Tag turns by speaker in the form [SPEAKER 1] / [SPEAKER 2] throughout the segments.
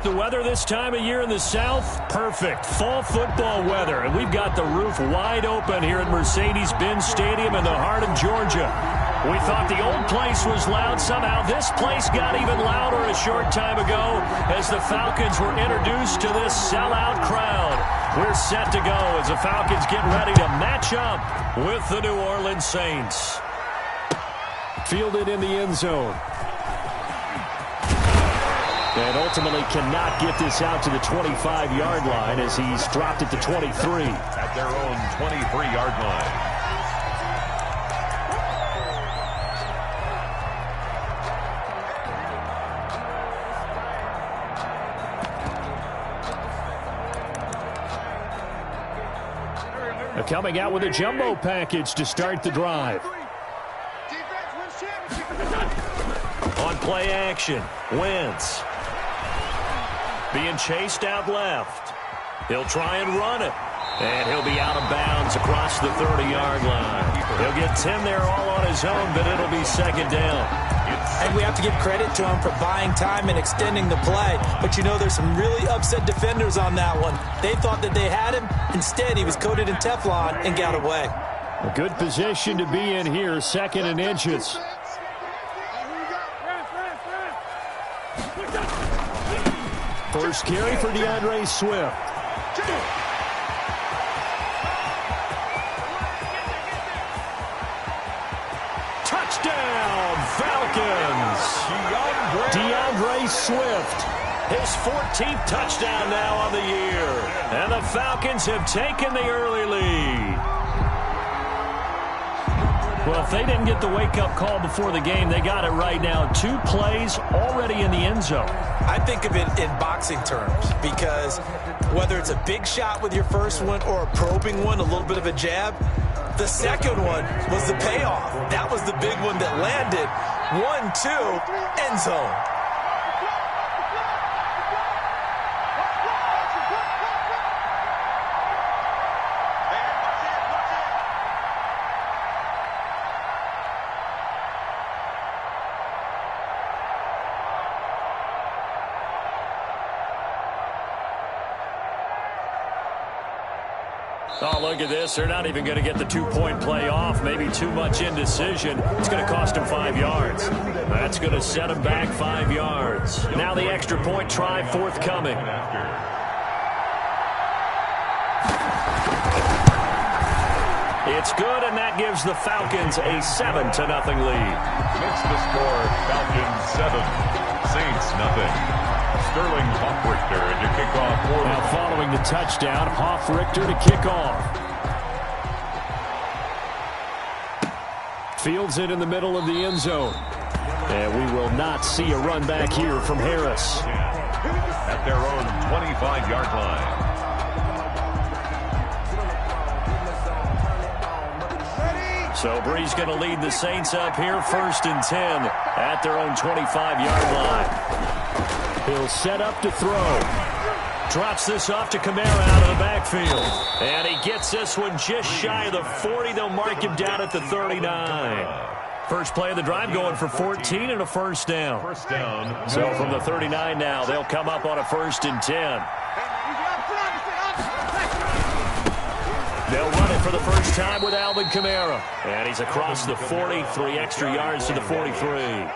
[SPEAKER 1] the weather this time of year in the South? Perfect. Fall football weather. And we've got the roof wide open here at Mercedes-Benz Stadium in the heart of Georgia. We thought the old place was loud. Somehow this place got even louder a short time ago as the Falcons were introduced to this sellout crowd. We're set to go as the Falcons get ready to match up with the New Orleans Saints. Fielded in the end zone. And ultimately cannot get this out to the 25-yard line as he's dropped it to 23.
[SPEAKER 2] At their own 23-yard line.
[SPEAKER 1] Coming out with a jumbo package to start the drive. On play action, Wentz. Being chased out left. He'll try and run it. And he'll be out of bounds across the 30-yard line. He'll get 10 there all on his own, but it'll be second down.
[SPEAKER 3] And we have to give credit to him for buying time and extending the play. But, you know, there's some really upset defenders on that one. They thought that they had him. Instead, he was coated in Teflon and got away.
[SPEAKER 1] A good position to be in here, second and inches. First carry for DeAndre Swift. Touchdown, Falcons! DeAndre Swift, his 14th touchdown now on the year. And the Falcons have taken the early lead. Well, if they didn't get the wake-up call before the game, they got it right now. 2 plays already in the end zone.
[SPEAKER 3] I think of it in boxing terms because whether it's a big shot with your first one or a probing one, a little bit of a jab, the second one was the payoff. That was the big one that landed. 1-2, end zone.
[SPEAKER 1] Oh, look at this. They're not even going to get the 2-point play off. Maybe too much indecision. It's going to cost him 5 yards. That's going to set him back 5 yards. Now the extra point try forthcoming. It's good, and that gives the Falcons a 7-0 lead.
[SPEAKER 2] Makes the score Falcons 7, Saints nothing. Sterling Hoffrichter to kick off.
[SPEAKER 1] Now following the touchdown, Hoffrichter to kick off. Fields it in the middle of the end zone. And we will not see a run back here from Harris.
[SPEAKER 2] At their own 25-yard line.
[SPEAKER 1] So Bree's going to lead the Saints up here, 1st and 10 at their own 25-yard line. He'll set up to throw. Drops this off to Kamara out of the backfield. And he gets this one just shy of the 40. They'll mark him down at the 39. First play of the drive going for 14 and a first down.
[SPEAKER 2] First down.
[SPEAKER 1] So from the 39 now, they'll come up on a 1st and 10. They'll run it for the first time with Alvin Kamara. And he's across the 40, 3 extra yards to the 43.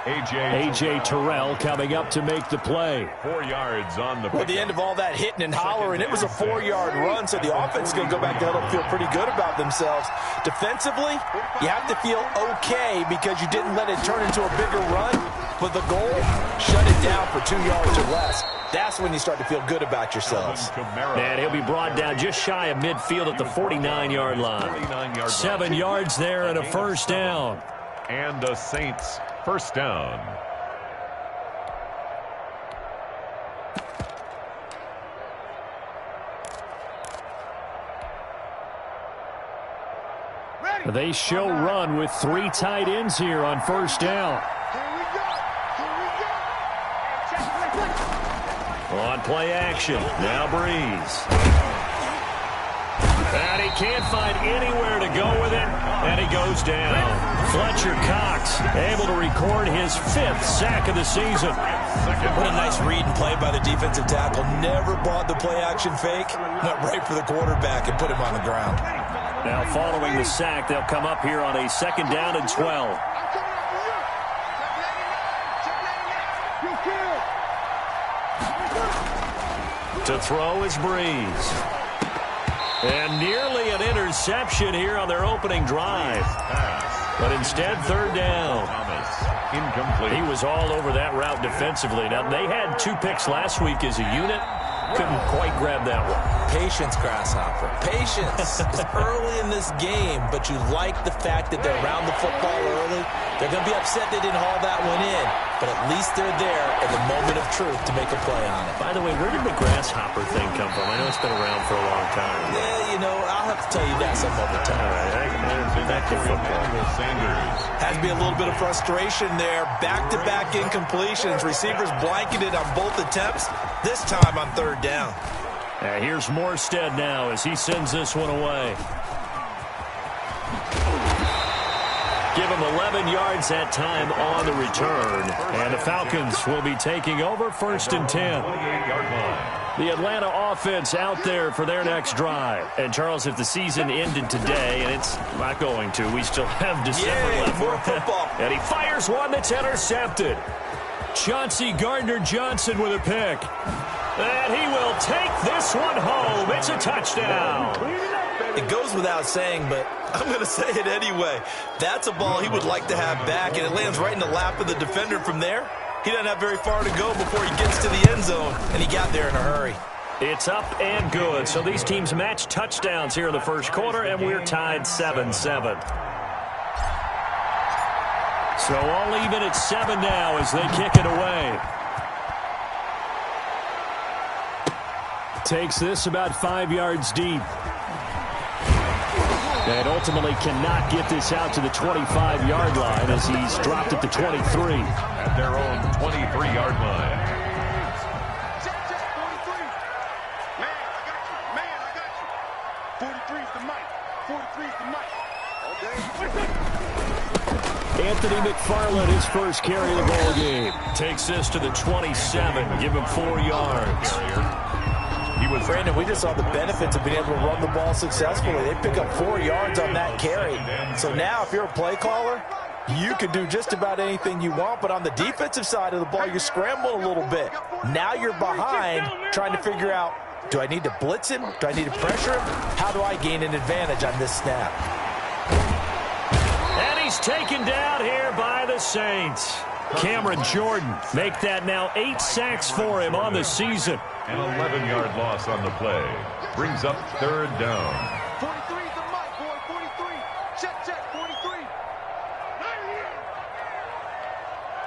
[SPEAKER 1] A.J. Terrell coming up to make the play.
[SPEAKER 2] 4 yards on the
[SPEAKER 3] Well, at the end of all that hitting and hollering, it was a 4-yard run, so the offense is going to go back to huddle and feel pretty good about themselves. Defensively, you have to feel okay because you didn't let it turn into a bigger run, but the goal, shut it down for 2 yards or less. That's when you start to feel good about yourselves.
[SPEAKER 1] And he'll be brought down just shy of midfield at the 49-yard line. 7 yards there and a first down.
[SPEAKER 2] And the Saints first down.
[SPEAKER 1] They show run with 3 tight ends here on first down. On play action, now Breeze. And he can't find anywhere to go with it, and he goes down. Fletcher Cox able to record his 5th sack of the season.
[SPEAKER 3] What a nice read and play by the defensive tackle. Never bought the play-action fake. Went right for the quarterback and put him on the ground.
[SPEAKER 1] Now following the sack, they'll come up here on a 2nd down and 12. To throw is Breeze. And nearly an interception here on their opening drive. But instead, 3rd down.
[SPEAKER 2] Incomplete.
[SPEAKER 1] He was all over that route defensively. Now, they had 2 picks last week as a unit. Couldn't quite grab that one.
[SPEAKER 3] Patience, Grasshopper. Patience. It's early in this game, but you like the fact that they're around the football early. They're going to be upset they didn't haul that one in, but at least they're there at the moment of truth to make a play on it.
[SPEAKER 1] By the way, where did the Grasshopper thing come from? I know it's been around for a long time.
[SPEAKER 3] Yeah, you know, I'll have to tell you that some other time.
[SPEAKER 1] All right, back to football.
[SPEAKER 3] Has to be a little bit of frustration there. Back-to-back incompletions. Receivers blanketed on both attempts, this time on 3rd down.
[SPEAKER 1] Here's Morstead now as he sends this one away. Give him 11 yards that time on the return. And the Falcons will be taking over 1st and 10. The Atlanta offense out there for their next drive. And, Charles, if the season ended today, and it's not going to, we still have December left.
[SPEAKER 3] More football.
[SPEAKER 1] And he fires one that's intercepted. Chauncey Gardner-Johnson with a pick. And he will take this one home. It's a touchdown.
[SPEAKER 3] It goes without saying, but I'm going to say it anyway. That's a ball he would like to have back, and it lands right in the lap of the defender from there. He doesn't have very far to go before he gets to the end zone, and he got there in a hurry.
[SPEAKER 1] It's up and good. So these teams match touchdowns here in the 1st quarter, and we're tied 7-7. So all even at 7 now as they kick it away. Takes this about 5 yards deep. And ultimately cannot get this out to the 25-yard line as he's dropped at the 23.
[SPEAKER 2] At their own 23-yard line.
[SPEAKER 4] Man, I got you. 43's the mic. 43's the mic.
[SPEAKER 1] Anthony McFarland, his first carry of the ball game. Takes this to the 27. Give him 4 yards.
[SPEAKER 3] Brandon, we just saw the benefits of being able to run the ball successfully. They pick up 4 yards on that carry. So now if you're a play caller, you can do just about anything you want. But on the defensive side of the ball, you're scrambling a little bit. Now you're behind trying to figure out, do I need to blitz him? Do I need to pressure him? How do I gain an advantage on this snap?
[SPEAKER 1] And he's taken down here by the Saints. Cameron Jordan make that now 8 sacks for him on the season.
[SPEAKER 2] An 11-yard loss on the play. Brings up 3rd down.
[SPEAKER 4] 43's the mic, boy. 43. Check, 43.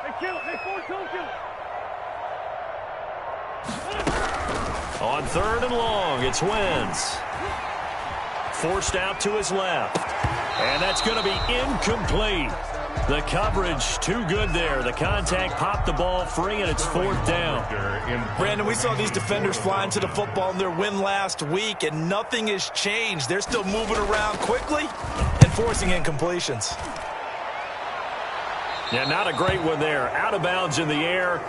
[SPEAKER 4] Hey, kill it. Hey, 42, kill it.
[SPEAKER 1] On 3rd and long, it's Wentz. Forced out to his left. And that's going to be incomplete. The coverage too good there. The contact popped the ball free, and it's 4th down.
[SPEAKER 3] Brandon, we saw these defenders flying to the football in their win last week, and nothing has changed. They're still moving around quickly and forcing incompletions.
[SPEAKER 1] Yeah, not a great one there. Out of bounds in the air.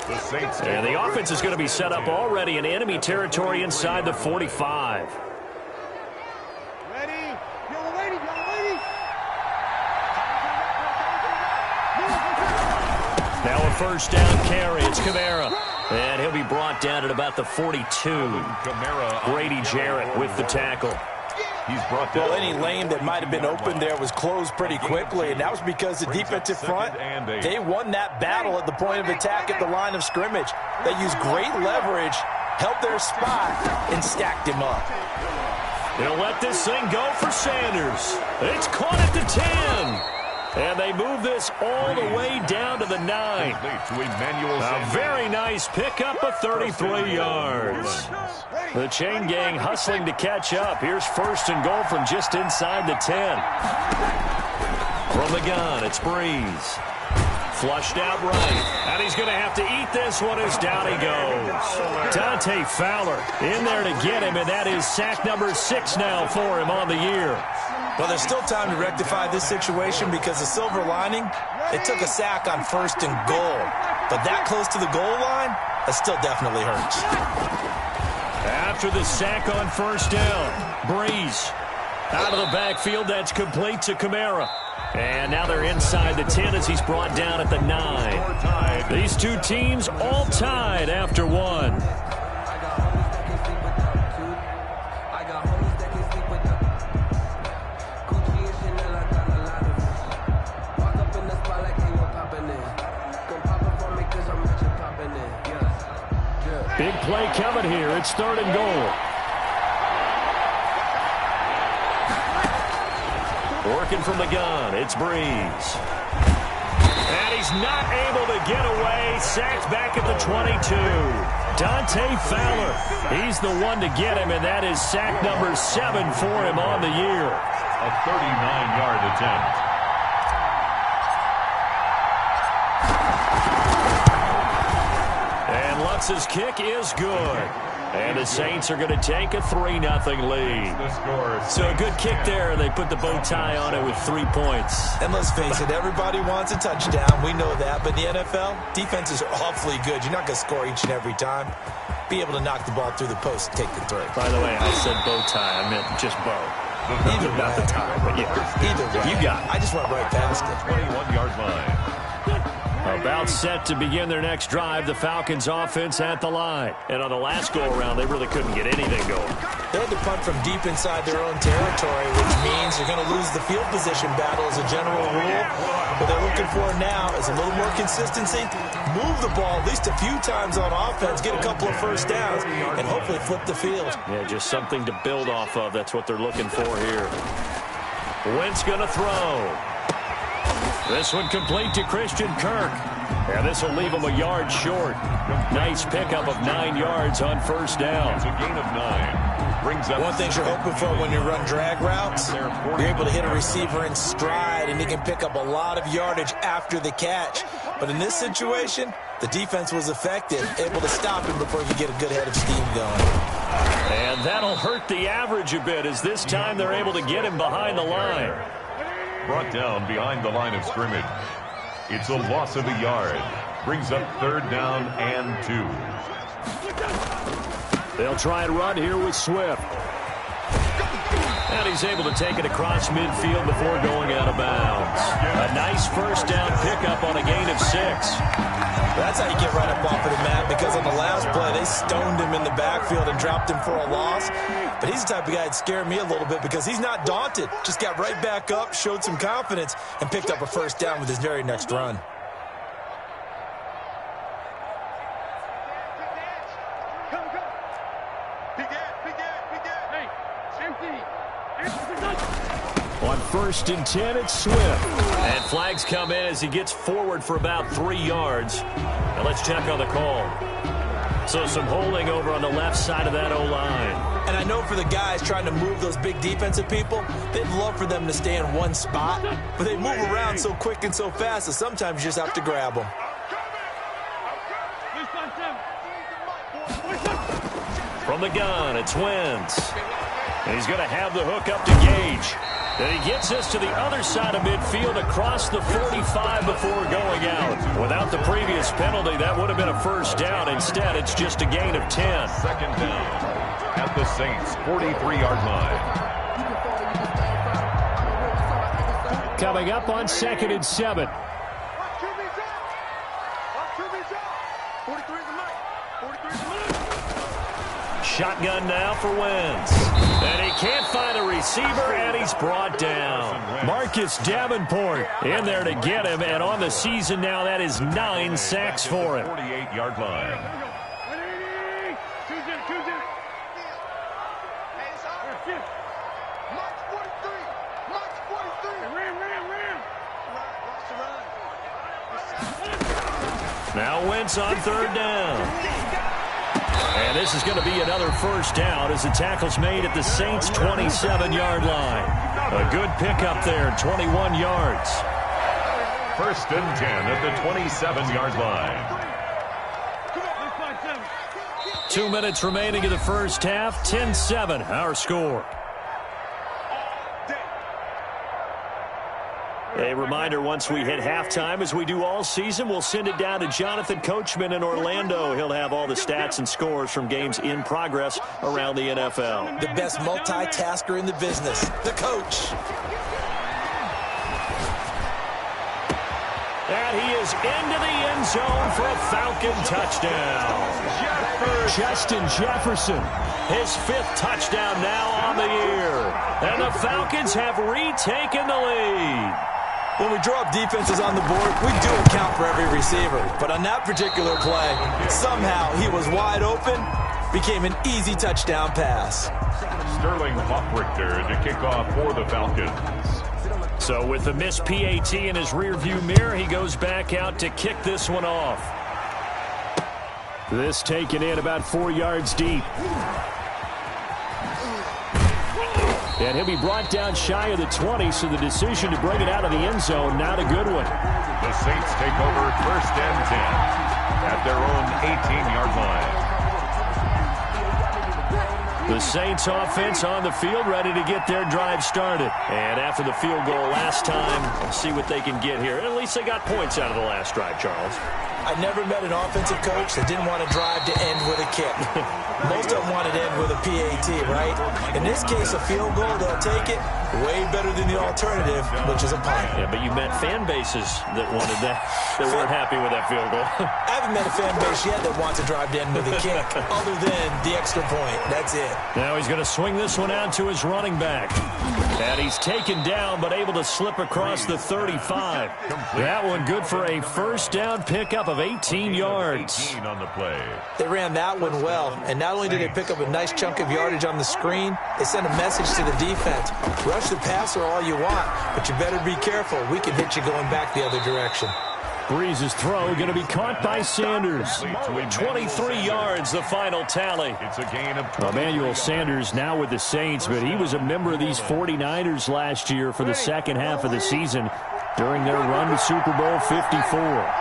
[SPEAKER 1] And the offense is going to be set up already in enemy territory inside the 45. Now a 1st down carry. It's Kamara. And he'll be brought down at about the 42. Grady Jarrett with the tackle.
[SPEAKER 2] He's brought down.
[SPEAKER 3] Well, any lane that might have been open there was closed pretty quickly, and that was because the defensive front, they won that battle at the point of attack at the line of scrimmage. They used great leverage, held their spot, and stacked him up.
[SPEAKER 1] They'll let this thing go for Sanders. It's caught at the 10. And they move this all the way down to the 9. A very nice pickup of 33 yards. The chain gang hustling to catch up. Here's 1st and goal from just inside the 10. From the gun, it's Breeze. Flushed out right. And he's going to have to eat this one as down he goes. Dante Fowler in there to get him, and that is sack number 6 now for him on the year.
[SPEAKER 3] Well, there's still time to rectify this situation because the silver lining, it took a sack on 1st and goal. But that close to the goal line, that still definitely hurts.
[SPEAKER 1] After the sack on 1st down, Breeze out of the backfield. That's complete to Kamara. And now they're inside the 10 as he's brought down at the 9. These two teams all tied after one. Big play coming here. It's 3rd and goal. Working from the gun, it's Breeze. And he's not able to get away. Sacked back at the 22. Dante Fowler, he's the one to get him, and that is sack number 7 for him on the year.
[SPEAKER 2] A 39-yard attempt.
[SPEAKER 1] And Lutz's kick is good. And the Saints are going to take a 3-0 lead. So a good kick there. They put the bow tie on it with 3 points.
[SPEAKER 3] And let's face it, everybody wants a touchdown. We know that. But in the NFL, defenses are awfully good. You're not going to score each and every time. Be able to knock the ball through the post and take the 3.
[SPEAKER 1] By the way, I said bow tie. I meant just bow.
[SPEAKER 3] Either
[SPEAKER 1] not the tie, but yeah.
[SPEAKER 3] Either way.
[SPEAKER 1] You got it.
[SPEAKER 3] I just went right past it.
[SPEAKER 2] 21-yard line.
[SPEAKER 1] About set to begin their next drive, the Falcons offense at the line. And on the last go-around, they really couldn't get anything going.
[SPEAKER 3] They had to punt from deep inside their own territory, which means you're going to lose the field position battle as a general rule. What they're looking for now is a little more consistency, move the ball at least a few times on offense, get a couple of 1st downs, and hopefully flip the field.
[SPEAKER 1] Yeah, just something to build off of. That's what they're looking for here. Wentz going to throw. This one complete to Christian Kirk. And this will leave him a yard short. Nice pickup of 9 yards on 1st down.
[SPEAKER 2] It's a gain of 9. Brings up
[SPEAKER 3] one thing you're hoping for when you run drag routes, you're able to hit a receiver in stride, and he can pick up a lot of yardage after the catch. But in this situation, the defense was effective, able to stop him before he could get a good head of steam going.
[SPEAKER 1] And that'll hurt the average a bit, as this time they're able to get him behind the line.
[SPEAKER 2] Brought down behind the line of scrimmage. It's a loss of a yard. Brings up 3rd down and 2.
[SPEAKER 1] They'll try and run here with Swift. And he's able to take it across midfield before going out of bounds. A nice 1st down pickup on a gain of 6.
[SPEAKER 3] That's how you get right up off of the mat, because on the last play, they stoned him in the backfield and dropped him for a loss. But he's the type of guy that scared me a little bit because he's not daunted. Just got right back up, showed some confidence, and picked up a 1st down with his very next run.
[SPEAKER 1] On 1st and 10, it's Swift. And flags come in as he gets forward for about 3 yards. Now let's check on the call. So some holding over on the left side of that O-line.
[SPEAKER 3] And I know for the guys trying to move those big defensive people, they'd love for them to stay in one spot. But they move around so quick and so fast that sometimes you just have to grab them.
[SPEAKER 1] From the gun, it's Wentz. And he's going to have the hook up to Gage. And he gets us to the other side of midfield across the 45 before going out. Without the previous penalty, that would have been a 1st down. Instead, it's just a gain of 10.
[SPEAKER 2] 2nd down at the Saints' 43-yard line.
[SPEAKER 1] Coming up on 2nd and 7. Shotgun now for Wentz. And he can't find a receiver, and he's brought down. Marcus Davenport in there to get him, and on the season now, that is 9 sacks for him.
[SPEAKER 2] 48-yard line.
[SPEAKER 1] Now Wentz on 3rd down. And this is going to be another 1st down as the tackle's made at the Saints' 27-yard line. A good pickup there, 21 yards.
[SPEAKER 2] First and 10 at the 27-yard line.
[SPEAKER 1] 2 minutes remaining in the first half. 10-7, our score. A reminder, once we hit halftime, as we do all season, we'll send it down to Jonathan Coachman in Orlando. He'll have all the stats and scores from games in progress around the NFL.
[SPEAKER 3] The best multitasker in the business, the coach.
[SPEAKER 1] And he is into the end zone for a Falcon touchdown. Justin Jefferson, his 5th touchdown now on the year. And the Falcons have retaken the lead.
[SPEAKER 3] When we draw up defenses on the board, we do account for every receiver. But on that particular play, somehow he was wide open, became an easy touchdown pass.
[SPEAKER 2] Sterling Hoffrichter to kick off for the Falcons.
[SPEAKER 1] So with the missed PAT in his rearview mirror, he goes back out to kick this one off. This taken in about 4 yards deep. And he'll be brought down shy of the 20, so the decision to bring it out of the end zone, not a good one.
[SPEAKER 2] The Saints take over first and 10 at their own 18-yard line.
[SPEAKER 1] The Saints offense on the field, ready to get their drive started. And after the field goal last time, we'll see what they can get here. At least they got points out of the last drive, Charles.
[SPEAKER 3] I never met an offensive coach that didn't want to drive to end with a kick. Most of them wanted to end with a PAT, right? In this case, a field goal, they'll take it. Way better than the alternative, which is a punt.
[SPEAKER 1] Yeah, but you met fan bases that wanted that, that weren't happy with that field goal.
[SPEAKER 3] I haven't met a fan base yet that wants to drive to end with a kick, other than the extra point. That's it.
[SPEAKER 1] Now he's going to swing this one out to his running back. And he's taken down, but able to slip across the 35. That one good for a first down pickup of 18 yards.
[SPEAKER 2] 18 on the play.
[SPEAKER 3] They ran that one well, and not only did they pick up a nice chunk of yardage on the screen, they sent a message to the defense. Rush the passer all you want, but you better be careful. We can hit you going back the other direction.
[SPEAKER 1] Breeze's throw going to be caught by Sanders. 23 yards, the final tally.
[SPEAKER 2] It's a gain of
[SPEAKER 1] Emmanuel Sanders now with the Saints, but he was a member of these 49ers last year for the second half of the season during their run to Super Bowl 54.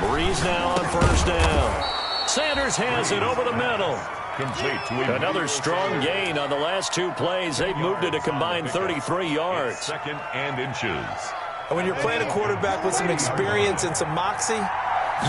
[SPEAKER 1] Breeze now on first down. Sanders has it over the middle.
[SPEAKER 2] complete.
[SPEAKER 1] Another strong gain on the last 2 plays. They've moved it a combined 33 yards.
[SPEAKER 2] Second and inches.
[SPEAKER 3] And when you're playing a quarterback with some experience and some moxie,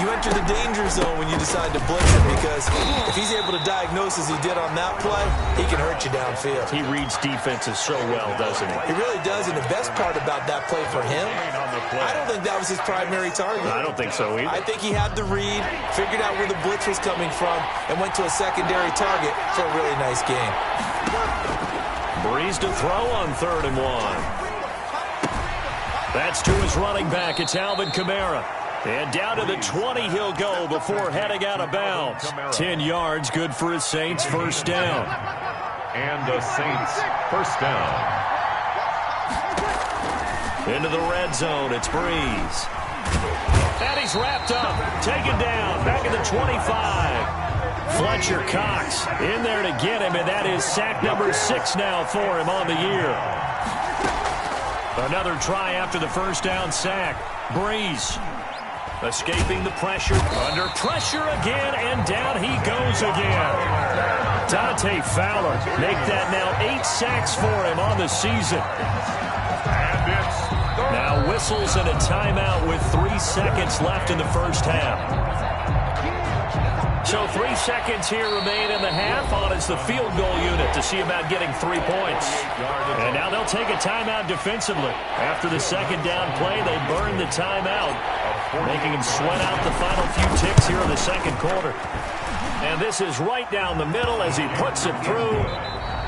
[SPEAKER 3] you enter the danger zone when you decide to blitz him, because if he's able to diagnose as he did on that play, he can hurt you downfield.
[SPEAKER 1] He reads defenses so well, doesn't he?
[SPEAKER 3] He really does, and the best part about that play for him, I don't think that was his primary target.
[SPEAKER 1] I don't think so either.
[SPEAKER 3] I think he had the read, figured out where the blitz was coming from, and went to a secondary target for a really nice game.
[SPEAKER 1] Breeze to throw on 3rd and 1. That's to his running back. It's Alvin Kamara. And down to the 20 he'll go before heading out of bounds. 10 yards, good for his Saints first down.
[SPEAKER 2] And the Saints first down.
[SPEAKER 1] Into the red zone, it's Breeze. And he's wrapped up, taken down, back at the 25. Fletcher Cox in there to get him, and that is sack number 6 now for him on the year. Another try after the first down sack. Breeze escaping the pressure, under pressure again, and down he goes again. Dante Fowler make that now 8 sacks for him on the season.
[SPEAKER 2] And it's
[SPEAKER 1] Now whistles and a timeout with 3 seconds left in the first half. So 3 seconds here remain in the half on as the field goal unit to see about getting 3 points. And now they'll take a timeout defensively. After the second down play, they burn the timeout, making him sweat out the final few ticks here in the second quarter. And this is right down the middle as he puts it through.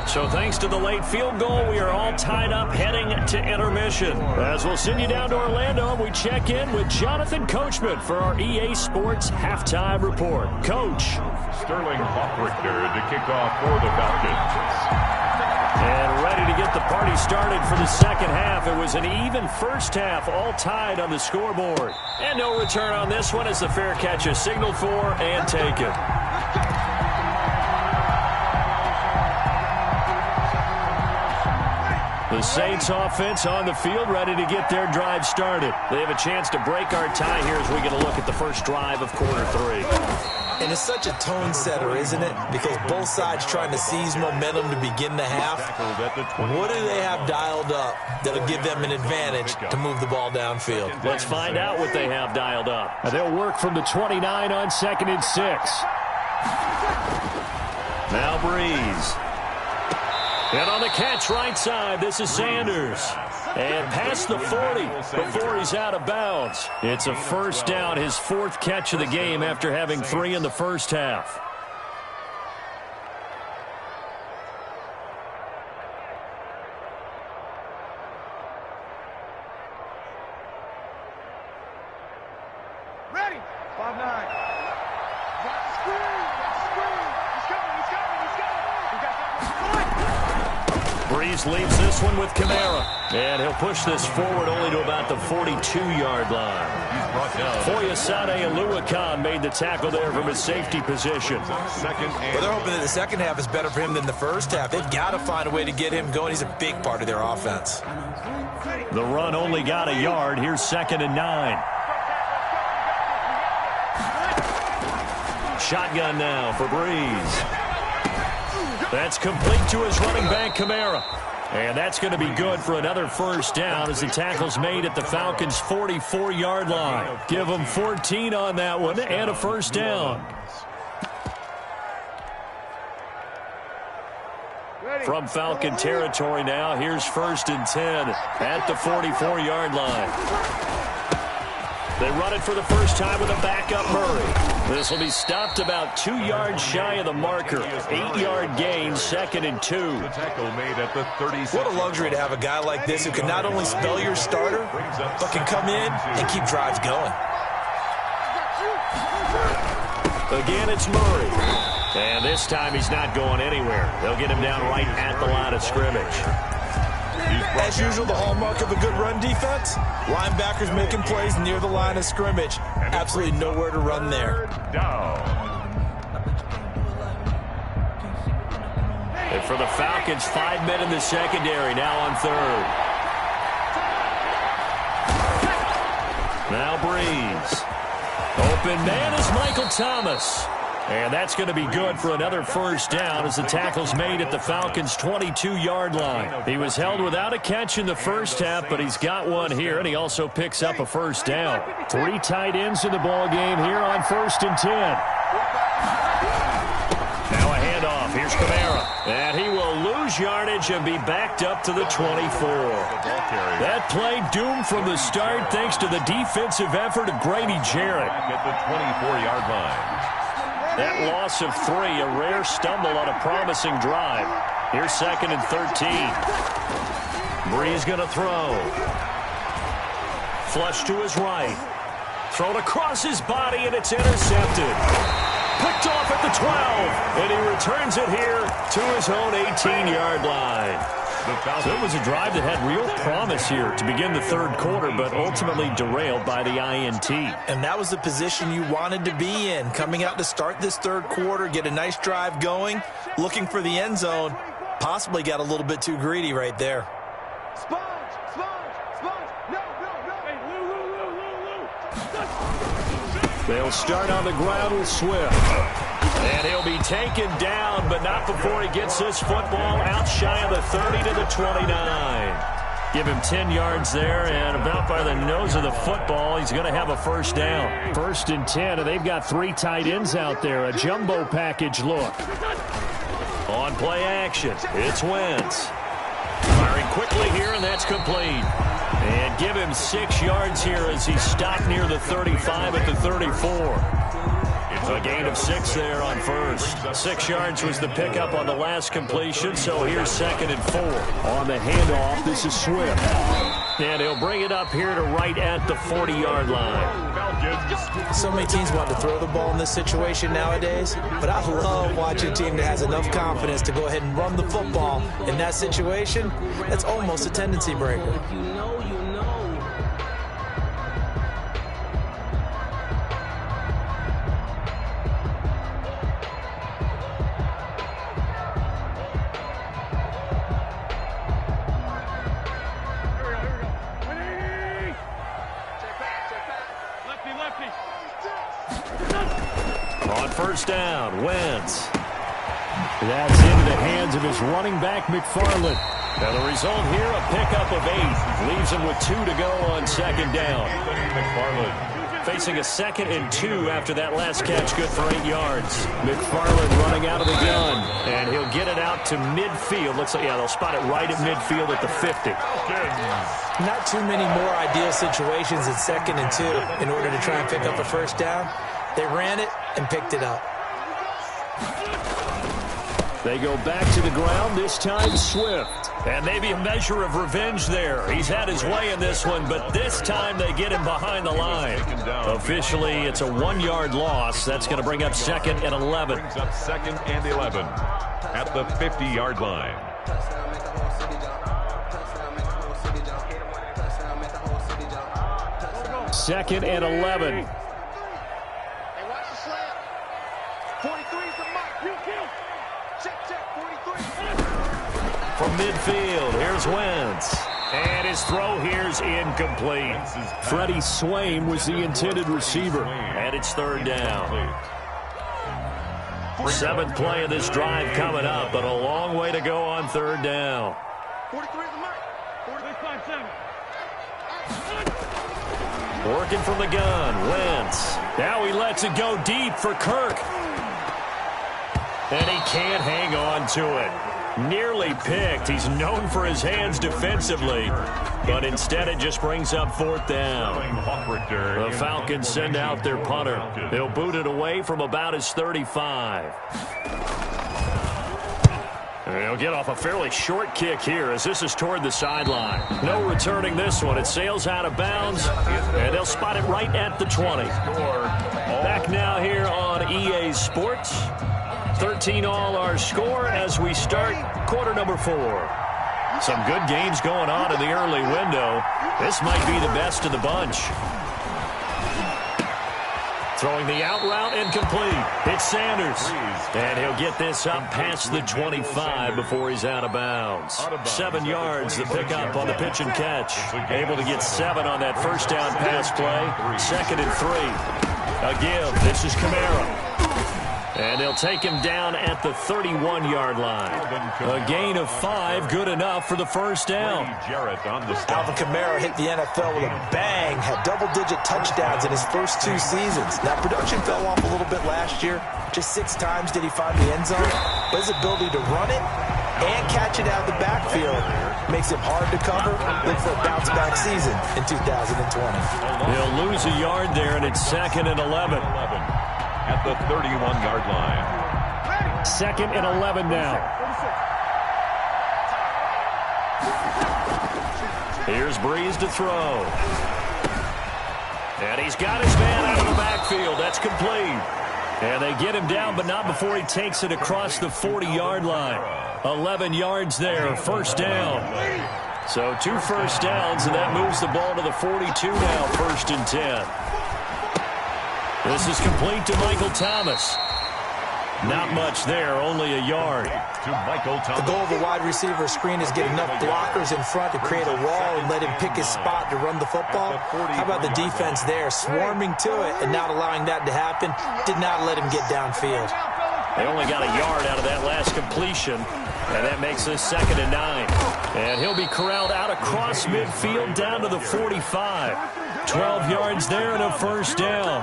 [SPEAKER 1] So thanks to the late field goal, we are all tied up heading to intermission. As we'll send you down to Orlando, we check in with Jonathan Coachman for our EA Sports Halftime Report. Coach.
[SPEAKER 2] Sterling Hoffrichter to kick off for the Falcons.
[SPEAKER 1] And ready to get the party started for the second half. It was an even first half, all tied on the scoreboard. And no return on this one as the fair catch is signaled for and taken. The Saints offense on the field, ready to get their drive started. They have a chance to break our tie here as we get a look at the first drive of quarter 3.
[SPEAKER 3] And it's such a tone setter, isn't it? Because both sides trying to seize momentum to begin the half. What do they have dialed up that'll give them an advantage to move the ball downfield?
[SPEAKER 1] Let's find out what they have dialed up. They'll work from the 29 on 2nd and 6. Now Breeze. And on the catch right side, this is Sanders. And past the 40 before he's out of bounds. It's a first down, his 4th catch of the game after having 3 in the first half.
[SPEAKER 4] Ready. 5-9.
[SPEAKER 1] Breeze leaves this one with Kamara. And he'll push this forward only to about the 42-yard line. Foyesade Oluwakan made the tackle there from his safety position.
[SPEAKER 3] Well, they're hoping that the second half is better for him than the first half. They've got to find a way to get him going. He's a big part of their offense.
[SPEAKER 1] The run only got a yard. Here's 2nd and 9. Shotgun now for Breeze. That's complete to his running back, Kamara. And that's going to be good for another first down as the tackle's made at the Falcons' 44-yard line. Give them 14 on that one and a first down. From Falcon territory now, here's 1st and 10 at the 44-yard line. They run it for the first time with a backup Murray. This will be stopped about 2 yards shy of the marker. 8-yard gain, 2nd and 2.
[SPEAKER 2] The tackle made at the 36.
[SPEAKER 3] What a luxury to have a guy like this who can not only spell your starter, but can come in and keep drives going.
[SPEAKER 1] Again, it's Murray. And this time he's not going anywhere. They'll get him down right at the line of scrimmage.
[SPEAKER 3] As usual, the hallmark of a good run defense, linebackers making plays near the line of scrimmage. Absolutely nowhere to run there.
[SPEAKER 1] And for the Falcons, 5 men in the secondary, now on 3rd. Now Breeze. Open man is Michael Thomas. And that's going to be good for another first down as the tackle's made at the Falcons' 22-yard line. He was held without a catch in the first half, but he's got one here, and he also picks up a first down. 3 tight ends in the ball game here on 1st and 10. Now a handoff. Here's Kamara. And he will lose yardage and be backed up to the 24. That play doomed from the start thanks to the defensive effort of Grady Jarrett.
[SPEAKER 2] At the 24-yard line.
[SPEAKER 1] That loss of 3, a rare stumble on a promising drive. Here's 2nd and 13. Breeze going to throw. Flush to his right. Thrown across his body, and it's intercepted. Picked off at the 12, and he returns it here to his own 18-yard line. So it was a drive that had real promise here to begin the 3rd quarter, but ultimately derailed by the INT.
[SPEAKER 3] And that was the position you wanted to be in, coming out to start this 3rd quarter, get a nice drive going, looking for the end zone. Possibly got a little bit too greedy right there.
[SPEAKER 4] Sponge. No. Hey, Lou.
[SPEAKER 1] They'll start on the ground with Swift. And he'll be taken down, but not before he gets this football out shy of the 30 to the 29. Give him 10 yards there, and about by the nose of the football, he's going to have a first down. 1st and 10, and they've got 3 tight ends out there. A jumbo package look. On play action, it's Wentz. Firing quickly here, and that's complete. And give him 6 yards here as he's stopped near the 35 at the 34. A gain of 6 there on 1st. 6 yards was the pickup on the last completion, so here's 2nd and 4. On the handoff, this is Swift. And he'll bring it up here to right at the 40-yard line.
[SPEAKER 3] So many teams want to throw the ball in this situation nowadays, but I love watching a team that has enough confidence to go ahead and run the football in that situation. That's almost a tendency breaker.
[SPEAKER 1] first down. Wentz. That's into the hands of his running back, McFarland. Now the result here, a pickup of 8. Leaves him with 2 to go on second down.
[SPEAKER 2] McFarland.
[SPEAKER 1] Facing a 2nd and 2 after that last catch, good for 8 yards. McFarland running out of the gun, and he'll get it out to midfield. Looks like, yeah, they'll spot it right at midfield at the 50.
[SPEAKER 3] Not too many more ideal situations at 2nd and 2 in order to try and pick up a first down. They ran it and picked it up.
[SPEAKER 1] They go back to the ground, this time Swift. And maybe a measure of revenge there. He's had his way in this one, but this time they get him behind the line. Officially, it's a 1-yard loss. That's going to bring up 2nd and 11.
[SPEAKER 2] Brings up 2nd and 11 at the 50-yard line.
[SPEAKER 1] Second and 11.
[SPEAKER 4] Hey, watch the slant. 43 is the mark. Check, 43.
[SPEAKER 1] From midfield, here's Wentz. And his throw here's incomplete. Freddie Swain was the intended receiver. And it's 3rd down. 7th play of this drive coming up, but a long way to go on 3rd down.
[SPEAKER 4] 43 is the mark. 43.7.
[SPEAKER 1] Working from the gun, Wentz. Now he lets it go deep for Kirk. And he can't hang on to it. Nearly picked. He's known for his hands defensively, but instead it just brings up 4th down. The Falcons send out their punter. They'll boot it away from about his 35. And he'll get off a fairly short kick here as this is toward the sideline. No returning this one. It sails out of bounds, and they'll spot it right at the 20. Back now here on EA Sports. 13 all our score as we start quarter number 4. Some good games going on in the early window. This might be the best of the bunch. Throwing the out route incomplete. It's Sanders. And he'll get this up past the 25 before he's out of bounds. 7 yards, the pickup on the pitch and catch. Able to get 7 on that first down pass play. 2nd and 3. A give. This is Kamara. And they'll take him down at the 31-yard line. A gain of 5, good enough for the first down.
[SPEAKER 3] Alvin Kamara hit the NFL with a bang, had double-digit touchdowns in his first 2 seasons. Now, production fell off a little bit last year. Just 6 times did he find the end zone. But his ability to run it and catch it out of the backfield makes him hard to cover. Look for a bounce-back season in 2020.
[SPEAKER 1] He'll lose a yard there, and it's 2nd and 11.
[SPEAKER 2] At the 31-yard line.
[SPEAKER 1] 2nd and 11 now. Here's Breeze to throw. And he's got his man out of the backfield. That's complete. And they get him down, but not before he takes it across the 40-yard line. 11 yards there, first down. So 2 first downs, and that moves the ball to the 42 now, 1st and 10. This is complete to Michael Thomas. Not much there, only a yard.
[SPEAKER 2] To Michael Thomas.
[SPEAKER 3] The goal of a wide receiver screen is get enough blockers in front to create a wall and let him pick his spot to run the football. How about the defense there, swarming to it and not allowing that to happen? Did not let him get downfield.
[SPEAKER 1] They only got a yard out of that last completion, and that makes this 2nd and 9. And he'll be corralled out across midfield down to the 45. 12 yards there and a first down.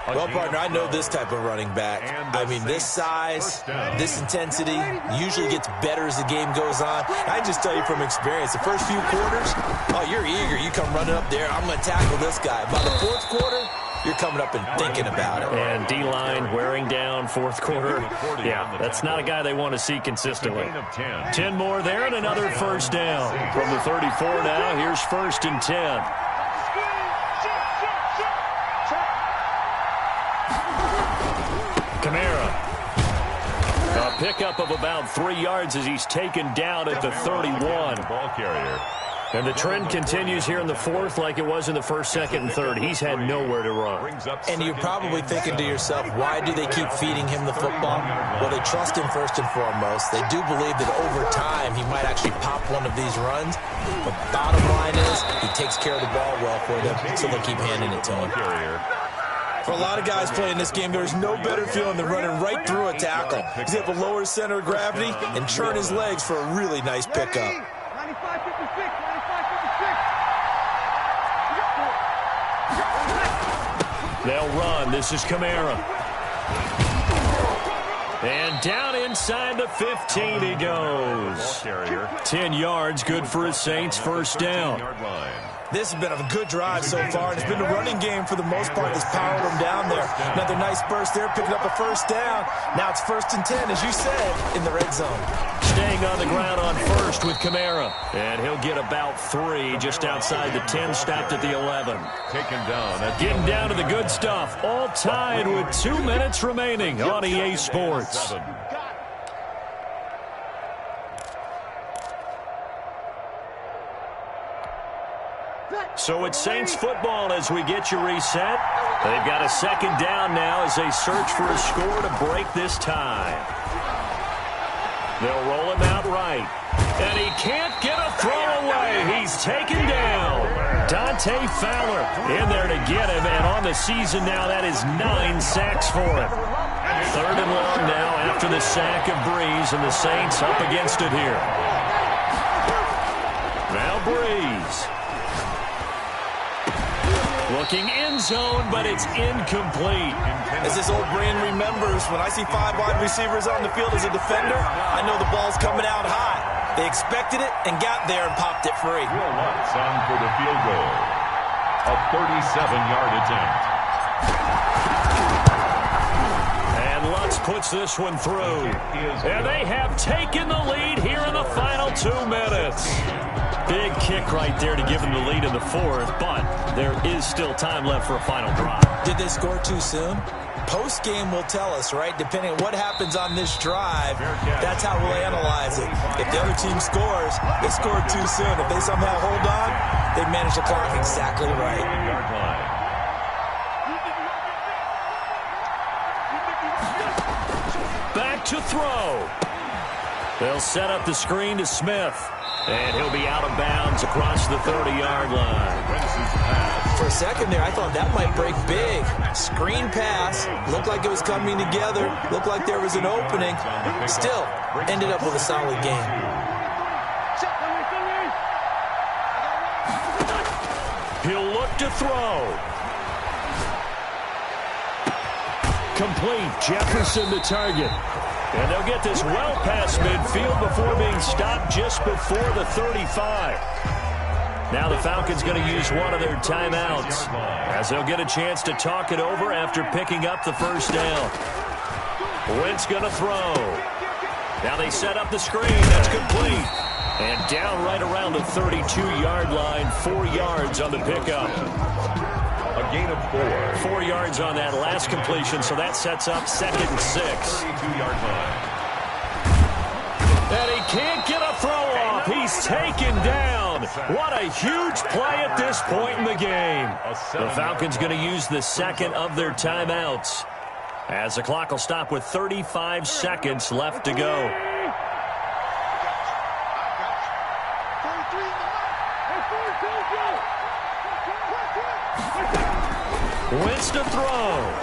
[SPEAKER 3] Well, partner, I know this type of running back. I mean, this size, this intensity usually gets better as the game goes on. I just tell you from experience, the first few quarters, oh, you're eager. You come running up there, I'm going to tackle this guy. By the 4th quarter, you're coming up and thinking about it.
[SPEAKER 1] And D-line wearing down 4th quarter. Yeah, that's not a guy they want to see consistently. 10 more there and another first down. From the 34 now, here's 1st and 10. Kamara. A pickup of about 3 yards as he's taken down at the 31.
[SPEAKER 2] Ball carrier.
[SPEAKER 1] And the trend continues here in the 4th like it was in the 1st, 2nd, and 3rd. He's had nowhere to run.
[SPEAKER 3] And you're probably thinking to yourself, why do they keep feeding him the football? Well, they trust him first and foremost. They do believe that over time he might actually pop one of these runs. But bottom line is he takes care of the ball well for them, so they keep handing it to him. For a lot of guys playing this game, there's no better feeling than running right through a tackle. He's able to lower his center of gravity and churn his legs for a really nice pickup.
[SPEAKER 4] 95-56, 95-56.
[SPEAKER 1] They'll run. This is Kamara. And down inside the 15 he goes. 10 yards, good for his Saints, first down.
[SPEAKER 3] This has been a good drive so far, and it's been the running game for the most part that's powered them down there. Another nice burst there, picking up a first down. Now it's 1st and 10, as you said, in the red zone.
[SPEAKER 1] Staying on the ground on first with Kamara. And he'll get about 3 just outside the 10, stopped at the 11.
[SPEAKER 2] Taken down.
[SPEAKER 1] Getting down to the good stuff. All tied with 2 minutes remaining on EA Sports. So it's Saints football as we get you reset. They've got a 2nd down now as they search for a score to break this tie. They'll roll him out right. And he can't get a throw away. He's taken down. Dante Fowler in there to get him. And on the season now, that is 9 sacks for him. 3rd and long now after the sack of Breeze. And the Saints up against it here. Now Breeze. Looking end zone, but it's incomplete.
[SPEAKER 3] As this old brain remembers, when I see 5 wide receivers on the field as a defender, I know the ball's coming out high. They expected it and got there and popped it free.
[SPEAKER 2] Will Lutz on for the field goal. A 37-yard attempt.
[SPEAKER 1] And Lutz puts this one through. And they have taken the lead here in the final 2 minutes. Big kick right there to give them the lead in the 4th, but there is still time left for a final drive.
[SPEAKER 3] Did they score too soon? Post-game will tell us, right? Depending on what happens on this drive, that's how we'll analyze it. If the other team scores, they scored too soon. If they somehow hold on, they manage the clock exactly right.
[SPEAKER 1] Back to throw. They'll set up the screen to Smith. And he'll be out of bounds across the 30-yard line.
[SPEAKER 3] For a second there, I thought that might break big. Screen pass. Looked like it was coming together. Looked like there was an opening. Still, ended up with a solid game.
[SPEAKER 1] He'll look to throw. Complete. Jefferson the target. And they'll get this well past midfield before being stopped just before the 35. Now the Falcons going to use one of their timeouts as they'll get a chance to talk it over after picking up the first down. Wentz going to throw. Now they set up the screen. That's complete. And down right around the 32-yard line, 4 yards on the pickup.
[SPEAKER 2] A gain of 4.
[SPEAKER 1] 4 yards on that last completion, so that sets up 2nd and 6.
[SPEAKER 2] 32-yard line.
[SPEAKER 1] And he can't get a throw off. He's taken down. What a huge play at this point in the game. The Falcons going to use the 2nd of their timeouts as the clock will stop with 35 seconds left to go. Wentz to throw.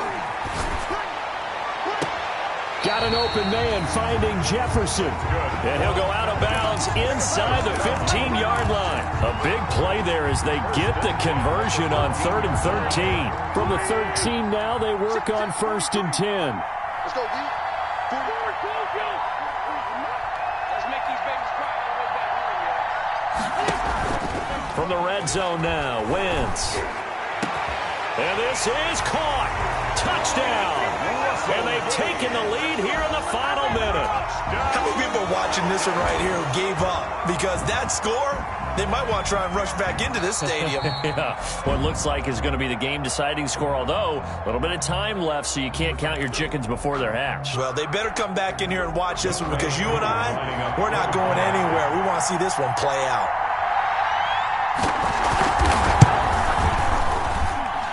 [SPEAKER 1] Got an open man finding Jefferson. And he'll go out of bounds inside the 15-yard line. A big play there as they get the conversion on 3rd and 13. From the 13 now, they work on 1st and 10.
[SPEAKER 4] Let's go, D. Let's make these babies cry all the way back home,
[SPEAKER 1] From the red zone now, Wentz. And this is caught. Touchdown. And they've taken the lead here in the final minute.
[SPEAKER 3] How many people are watching this one right here who gave up? Because that score, they might want to try and rush back into this stadium.
[SPEAKER 1] Yeah, what looks like is going to be the game-deciding score, although a little bit of time left, so you can't count your chickens before they're hatched.
[SPEAKER 3] Well, they better come back in here and watch this one because you and I, we're not going anywhere. We want to see this one play out.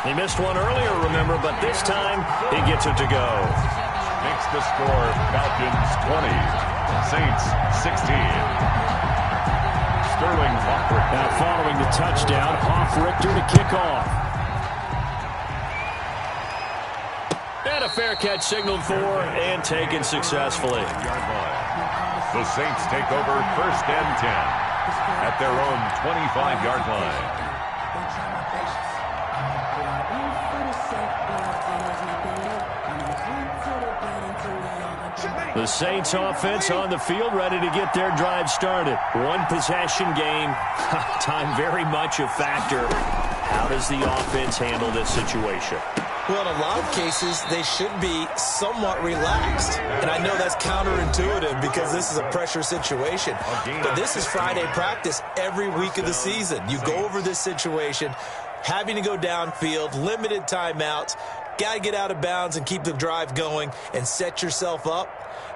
[SPEAKER 1] He missed one earlier, remember, but this time he gets it to go.
[SPEAKER 2] Makes the score Falcons 20, Saints 16. Sterling Hoffrichter.
[SPEAKER 1] Now following the touchdown, Hoffrichter to kick off. And a fair catch signaled for and taken successfully.
[SPEAKER 2] The Saints take over 1st and 10 at their own 25-yard line.
[SPEAKER 1] The Saints offense on the field, ready to get their drive started. One possession game. Time very much a factor. How does the offense handle this situation?
[SPEAKER 3] Well, in a lot of cases, they should be somewhat relaxed. And I know that's counterintuitive because this is a pressure situation. But this is Friday practice every week of the season. You go over this situation, having to go downfield, limited timeouts, got to get out of bounds and keep the drive going and set yourself up.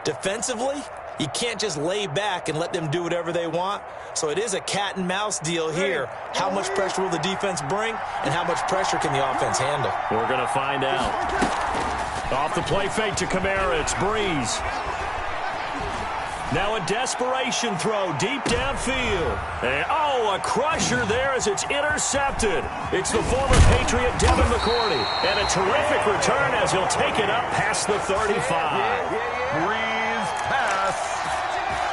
[SPEAKER 3] Defensively, you can't just lay back and let them do whatever they want. So it is a cat and mouse deal here. How much pressure will the defense bring, and how much pressure can the offense handle?
[SPEAKER 1] We're going to find out. Off the play fake to Kamara, it's Breeze. Now a desperation throw deep downfield. And, a crusher there as it's intercepted. It's the former Patriot Devin McCourty. And a terrific return as he'll take it up past the 35.
[SPEAKER 2] Breeze pass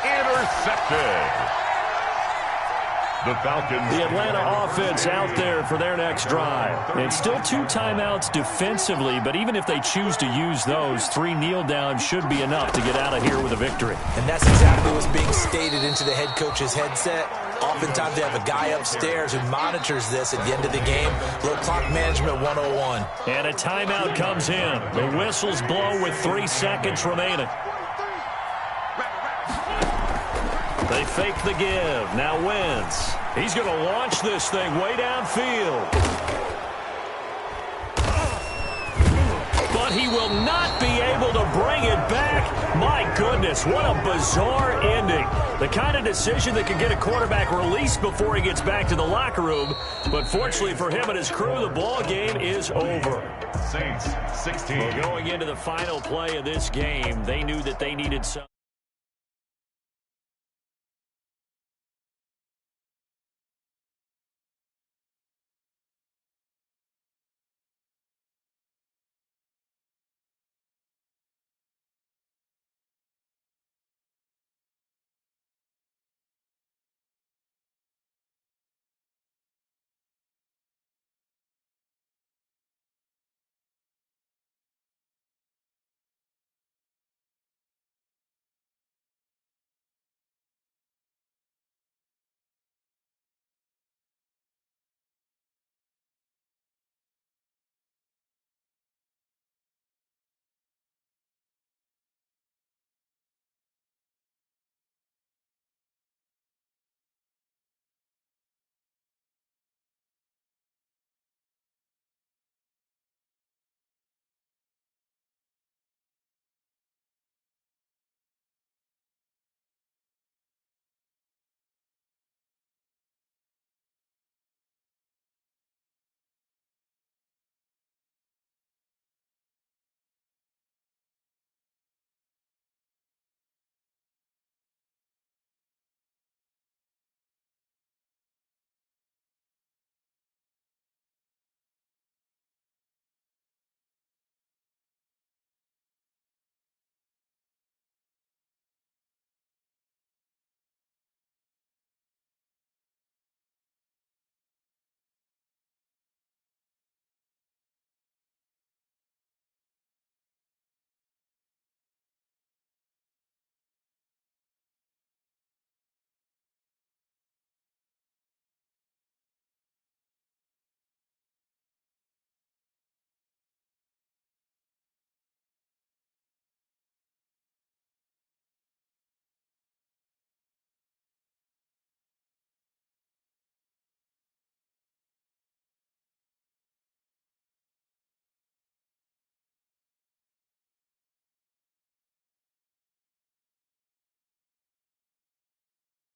[SPEAKER 2] intercepted. The Falcons.
[SPEAKER 1] The Atlanta offense out there for their next drive. And still 2 timeouts defensively, but even if they choose to use those, 3 kneel downs should be enough to get out of here with a victory.
[SPEAKER 3] And that's exactly what's being stated into the head coach's headset. Oftentimes they have a guy upstairs who monitors this at the end of the game. Little clock management 101.
[SPEAKER 1] And a timeout comes in. The whistles blow with 3 seconds remaining. They fake the give. Now Wentz. He's going to launch this thing way downfield. But he will not be able to bring it back. My goodness, what a bizarre ending. The kind of decision that could get a quarterback released before he gets back to the locker room. But fortunately for him and his crew, the ball game is over.
[SPEAKER 2] Saints 16.
[SPEAKER 1] Well, going into the final play of this game, they knew that they needed some.